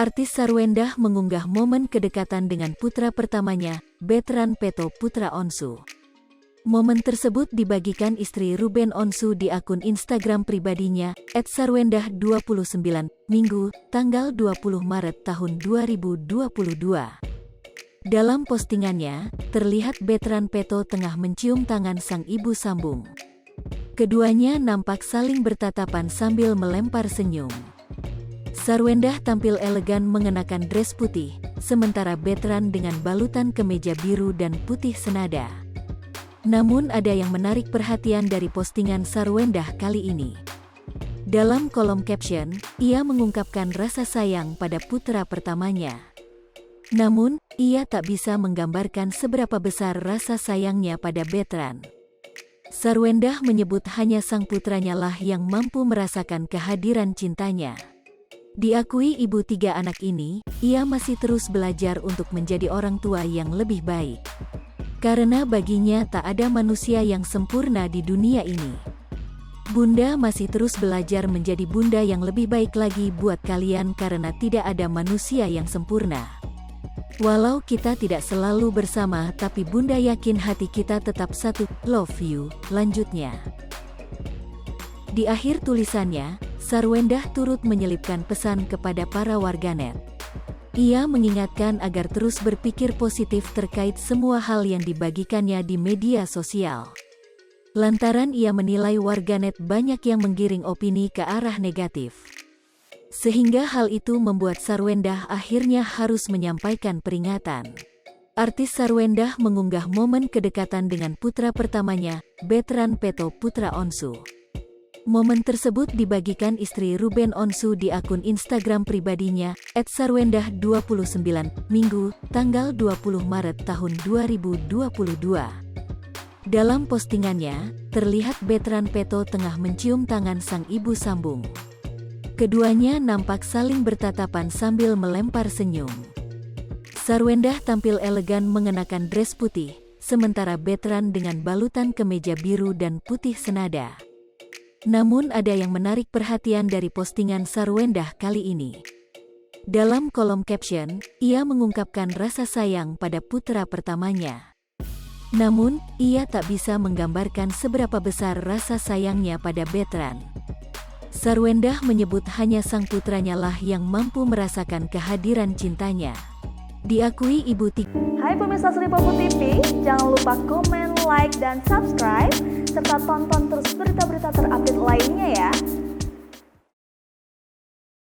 Artis Sarwendah mengunggah momen kedekatan dengan putra pertamanya, Betran Peto Putra Onsu. Momen tersebut dibagikan istri Ruben Onsu di akun Instagram pribadinya, @sarwendah29, Minggu, tanggal 20 Maret tahun 2022. Dalam postingannya, terlihat Betran Peto tengah mencium tangan sang ibu sambung. Keduanya nampak saling bertatapan sambil melempar senyum. Sarwendah tampil elegan mengenakan dress putih, sementara Betran dengan balutan kemeja biru dan putih senada. Namun ada yang menarik perhatian dari postingan Sarwendah kali ini. Dalam kolom caption, ia mengungkapkan rasa sayang pada putra pertamanya. Namun, ia tak bisa menggambarkan seberapa besar rasa sayangnya pada Betran. Sarwendah menyebut hanya sang putranya lah yang mampu merasakan kehadiran cintanya. Diakui ibu 3 anak ini, ia masih terus belajar untuk menjadi orang tua yang lebih baik. Karena baginya tak ada manusia yang sempurna di dunia ini. Bunda masih terus belajar menjadi bunda yang lebih baik lagi buat kalian karena tidak ada manusia yang sempurna. Walau kita tidak selalu bersama tapi bunda yakin hati kita tetap satu, love you, lanjutnya. Di akhir tulisannya, Sarwendah turut menyelipkan pesan kepada para warganet. Ia mengingatkan agar terus berpikir positif terkait semua hal yang dibagikannya di media sosial. Lantaran ia menilai warganet banyak yang menggiring opini ke arah negatif. Sehingga hal itu membuat Sarwendah akhirnya harus menyampaikan peringatan. Artis Sarwendah mengunggah momen kedekatan dengan putra pertamanya, Betran Peto Putra Onsu. Momen tersebut dibagikan istri Ruben Onsu di akun Instagram pribadinya, @sarwendah29, Minggu, tanggal 20 Maret tahun 2022. Dalam postingannya, terlihat Betran Peto tengah mencium tangan sang ibu sambung. Keduanya nampak saling bertatapan sambil melempar senyum. Sarwendah tampil elegan mengenakan dress putih, sementara Betran dengan balutan kemeja biru dan putih senada. Namun ada yang menarik perhatian dari postingan Sarwendah kali ini. Dalam kolom caption, ia mengungkapkan rasa sayang pada putra pertamanya. Namun, ia tak bisa menggambarkan seberapa besar rasa sayangnya pada Betran. Sarwendah menyebut hanya sang putranya lah yang mampu merasakan kehadiran cintanya. Diakui ibu 3. Hai pemirsa Sri Popo TV, jangan lupa komen, like, dan subscribe, serta tonton terus berita-berita terbaru